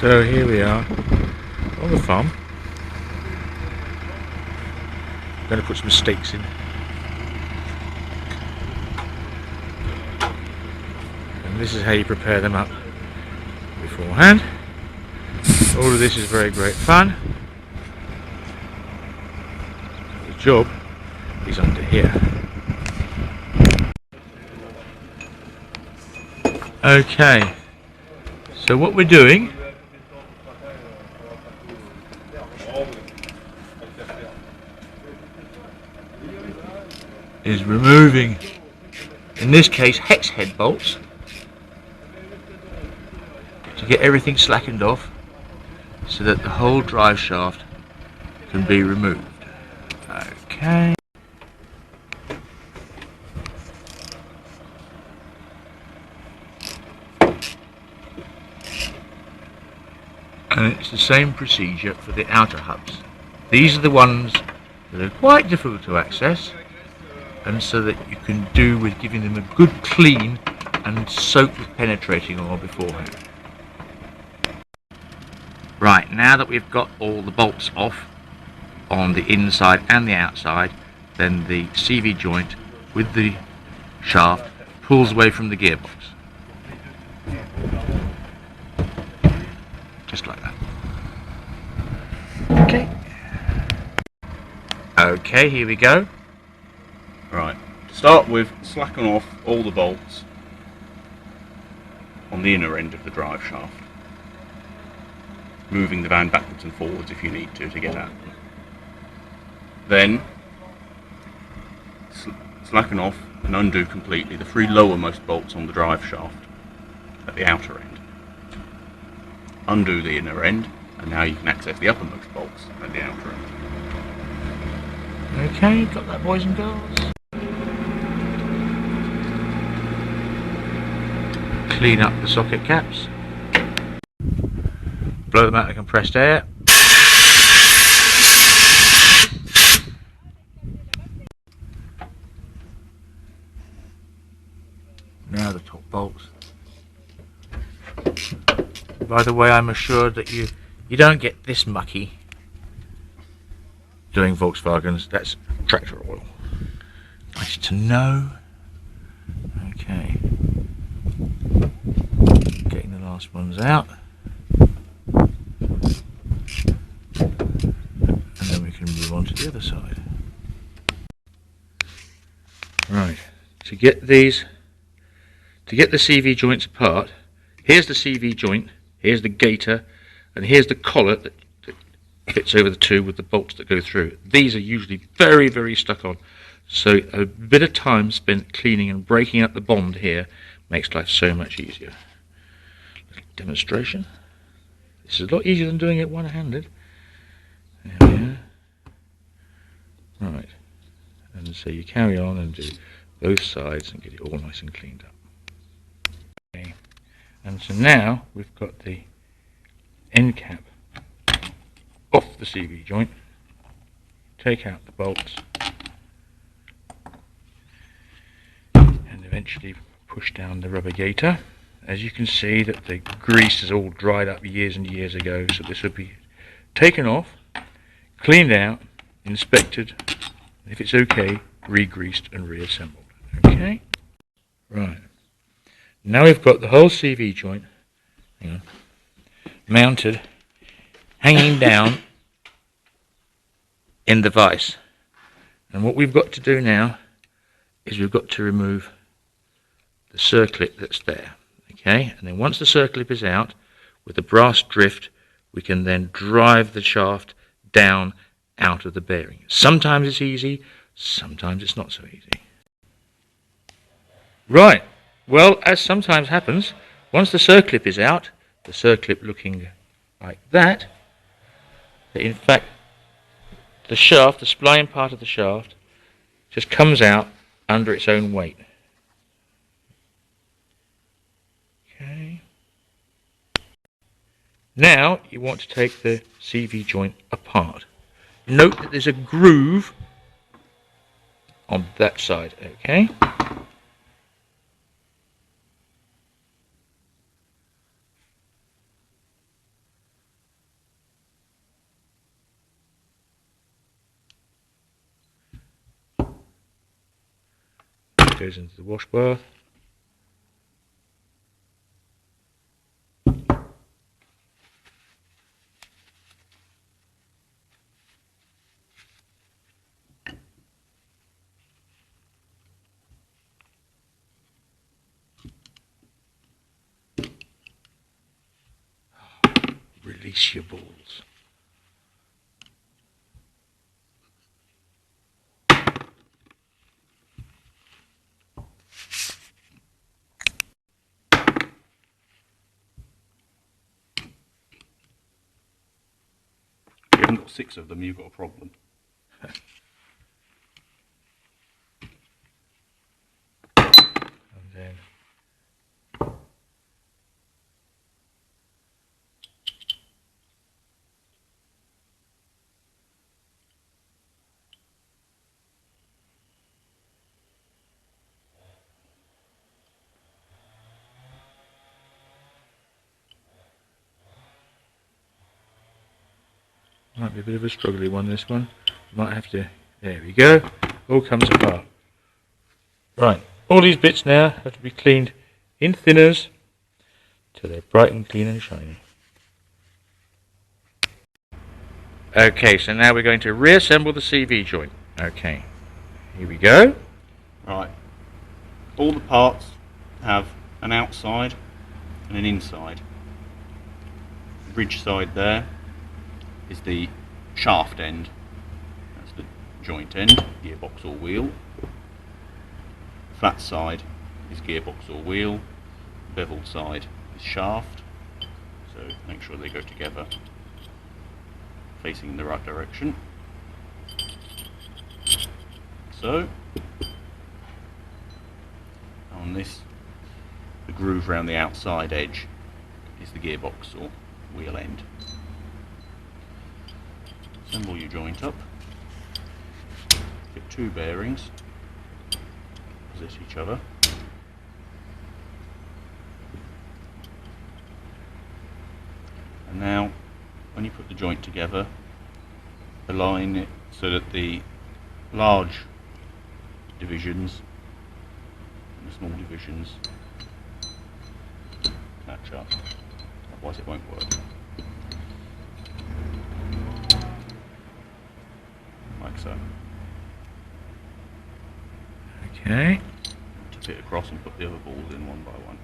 So here we are on the farm. I'm going to put some stakes in. And this is how you prepare them up beforehand. All of this is very great fun. The job is under here. Okay, so what we're doing is removing, in this case, hex head bolts to get everything slackened off so that the whole drive shaft can be removed. Okay. And it's the same procedure for the outer hubs. These are the ones that are quite difficult to access, and so that you can do with giving them a good clean and soak with penetrating oil beforehand. Right, now that we've got all the bolts off on the inside and the outside, then the CV joint with the shaft pulls away from the gearbox. Just like that. Okay, here we go. Right, to start with, slacken off all the bolts on the inner end of the drive shaft, moving the van backwards and forwards if you need to get at them. Then slacken off and undo completely the three lowermost bolts on the drive shaft at the outer end. Undo the inner end, and now you can access the uppermost bolts at the outer end. Okay, got that, boys and girls. Clean up the socket caps. Blow them out of compressed air. Now the top bolts. By the way, I'm assured that you don't get this mucky doing Volkswagens. That's tractor oil. Nice to know. Okay. Getting the last ones out. And then we can move on to the other side. Right. To get the CV joints apart, here's the CV joint, here's the gaiter, and here's the collar that fits over the two with the bolts that go through. These are usually very, very stuck on, so a bit of time spent cleaning and breaking up the bond here makes life so much easier. Little demonstration. This is a lot easier than doing it one-handed. There we are. Right, and so you carry on and do both sides and get it all nice and cleaned up. Okay. And so now we've got the end cap off the CV joint, take out the bolts, and eventually push down the rubber gaiter. As you can see, that the grease is all dried up years and years ago, so this will be taken off, cleaned out, inspected, and if it's okay, re-greased and reassembled. Okay? Right. Now we've got the whole CV joint mounted, hanging down in the vise. And what we've got to do now is we've got to remove the circlip that's there. Okay? And then once the circlip is out, with the brass drift, we can then drive the shaft down out of the bearing. Sometimes it's easy, sometimes it's not so easy. Right. Well, as sometimes happens, once the circlip is out, the circlip looking like that, in fact, the shaft, the spline part of the shaft, just comes out under its own weight. Okay. Now you want to take the CV joint apart. Note that there's a groove on that side, okay? goes into the wash bar. Release your balls. If you haven't got 6 of them, you've got a problem. And then might be a bit of a struggly one, this one. Might have to, there we go. All comes apart. Right, all these bits now have to be cleaned in thinners till they're bright and clean and shiny. Okay, so now we're going to reassemble the CV joint. Okay, here we go. Right, all the parts have an outside and an inside. The ridge side there is the shaft end, that's the joint end, gearbox or wheel. Flat side is gearbox or wheel, beveled side is shaft, so make sure they go together facing in the right direction. So, on this, the groove around the outside edge is the gearbox or wheel end. Assemble your joint up, get 2 bearings, opposite each other. And now, when you put the joint together, align it so that the large divisions and the small divisions match up, otherwise it won't work. Like so. Okay. Tip it across and put the other balls in one by one.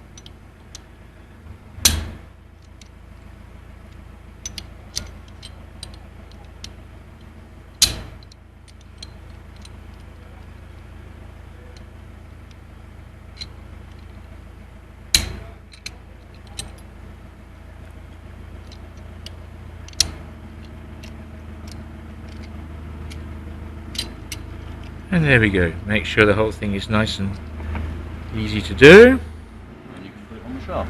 And there we go. Make sure the whole thing is nice and easy to do. And you can put it on the shaft.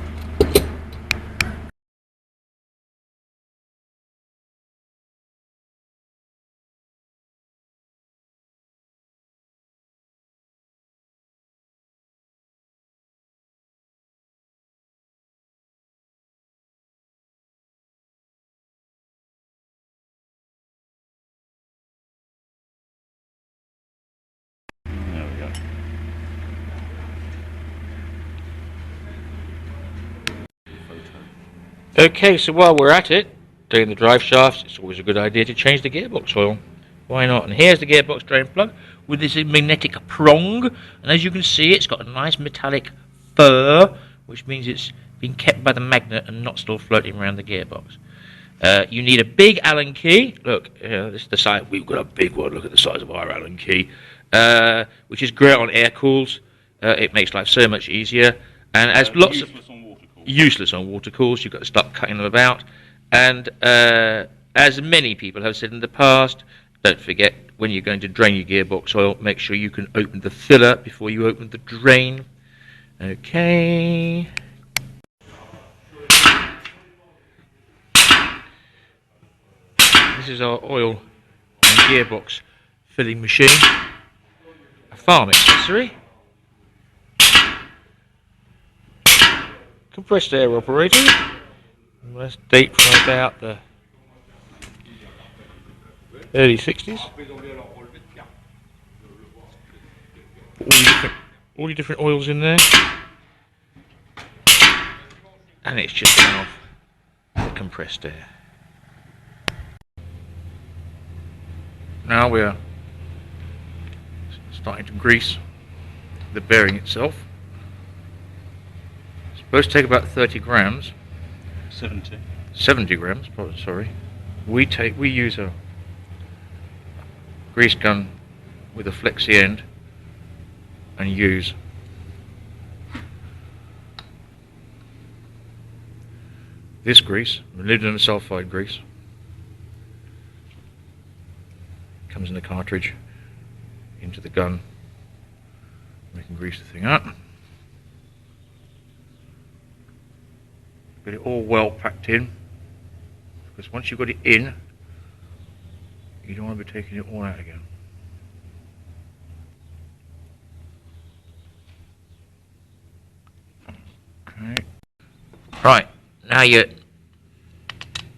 There we go. Okay, so while we're at it, doing the drive shafts, it's always a good idea to change the gearbox oil. Why not? And here's the gearbox drain plug with this magnetic prong, and as you can see, it's got a nice metallic fur, which means it's been kept by the magnet and not still floating around the gearbox. You need a big Allen key. Look, this is the size. We've got a big one. Look at the size of our Allen key, which is great on air cools. It makes life so much easier. And as lots of useless on water cools, you've got to stop cutting them about. And as many people have said in the past, don't forget when you're going to drain your gearbox oil, make sure you can open the filler before you open the drain. Okay. This is our oil and gearbox filling machine, a farm accessory, compressed air operated. Let's date from about the early 60s. all your different oils in there, and it's just gone off the compressed air. Now we're starting to grease the bearing itself. It's supposed to take about 30 grams. 70 grams, sorry. We use a grease gun with a flexi end and use this grease, molybdenum sulfide grease. Comes in the cartridge into the gun. We can grease the thing up. Get it all well packed in, because once you've got it in, you don't want to be taking it all out again. Okay. Right, now you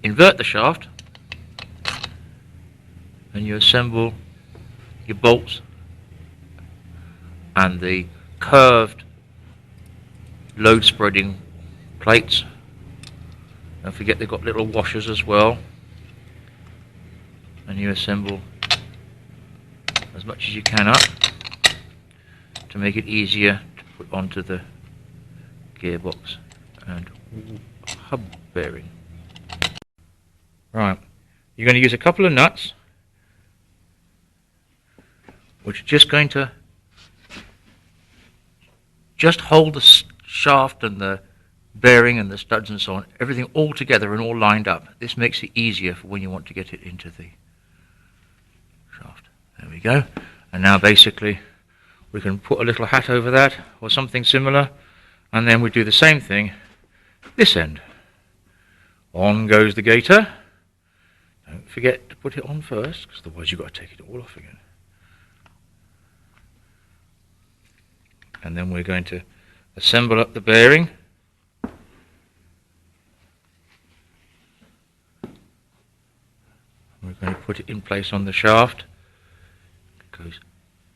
invert the shaft and you assemble your bolts and the curved load spreading plates. Don't forget they've got little washers as well, and you assemble as much as you can up to make it easier to put onto the gearbox and hub bearing. Right, you're going to use a couple of nuts which are just going to just hold the shaft and the bearing and the studs and so on, everything all together and all lined up. This makes it easier for when you want to get it into the shaft. There we go. And now basically we can put a little hat over that or something similar, and then we do the same thing this end. On goes the gator. Don't forget to put it on first, because otherwise you've got to take it all off again. And then we're going to assemble up the bearing. We're going to put it in place on the shaft. It goes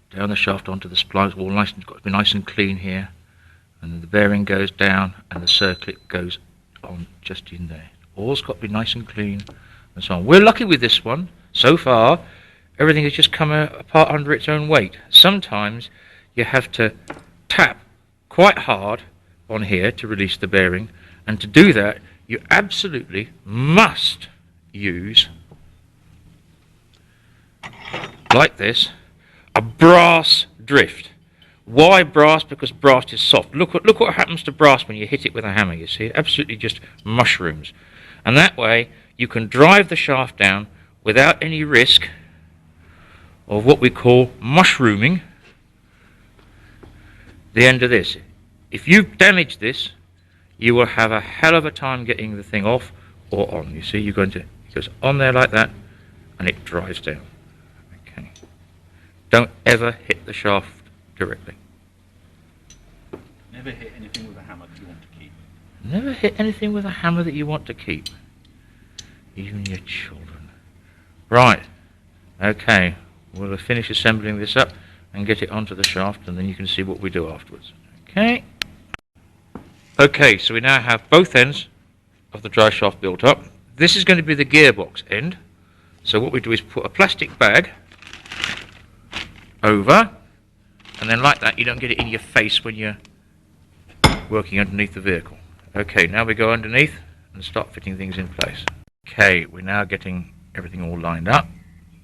down the shaft onto the splice, all nice and got to be nice and clean here. And then the bearing goes down and the circlip goes on just in there. All's got to be nice and clean and so on. We're lucky with this one. So far, everything has just come apart under its own weight. Sometimes you have to tap quite hard on here to release the bearing, and to do that you absolutely must use, like this, a brass drift. Why brass? Because brass is soft. Look what happens to brass when you hit it with a hammer. You see, it absolutely just mushrooms. And that way you can drive the shaft down without any risk of what we call mushrooming the end of this. If you damage this, you will have a hell of a time getting the thing off or on. You see, it goes on there like that, and it drives down. Okay. Don't ever hit the shaft directly. Never hit anything with a hammer that you want to keep. Never hit anything with a hammer that you want to keep. Even your children. Right. Okay. We'll finish assembling this up and get it onto the shaft, and then you can see what we do afterwards. Okay. Okay, so we now have both ends of the drive shaft built up. This is going to be the gearbox end. So what we do is put a plastic bag over, and then like that you don't get it in your face when you're working underneath the vehicle. Okay, now we go underneath and start fitting things in place. Okay, we're now getting everything all lined up.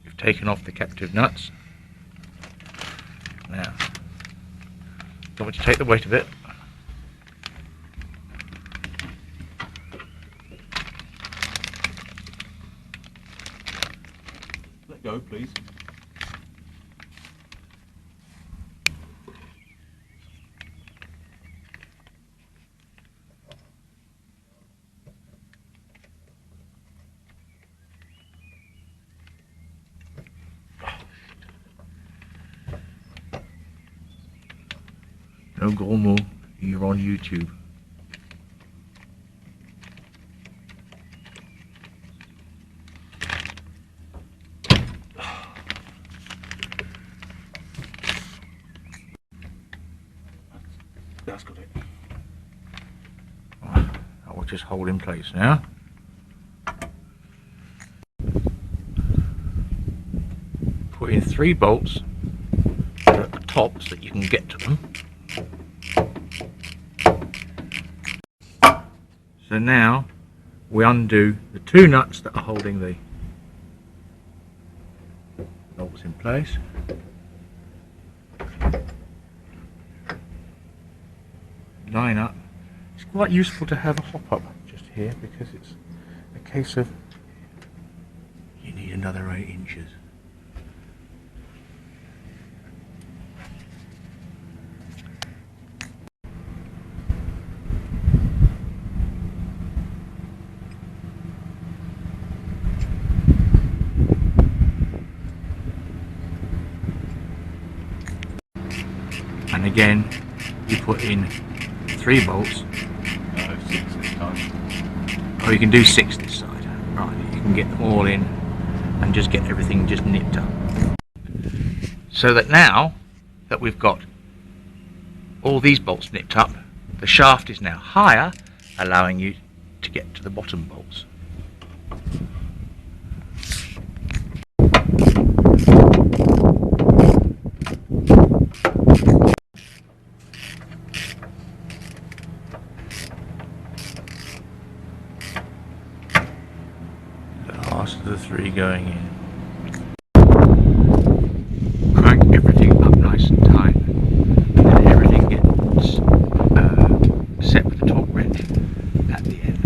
We've taken off the captive nuts. Now, don't want to take the weight of it. Let go, please. No Gormo, you're on YouTube. that's got it. Right, that will just hold in place now. Put in 3 bolts at the top so that you can get to them. So now we undo the 2 nuts that are holding the bolts in place. Line up. It's quite useful to have a hop up just here because it's a case of you need another 8 inches. And again you put in 3 bolts. No, 6 this time. Oh, you can do 6 this side. Right, you can get them all in and just get everything just nipped up. So that now that we've got all these bolts nipped up, the shaft is now higher, allowing you to get to the bottom bolts. The last of the 3 going in. Crank everything up nice and tight, and then everything gets set with the torque wrench at the end.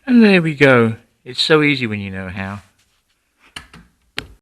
And there we go. It's so easy when you know how.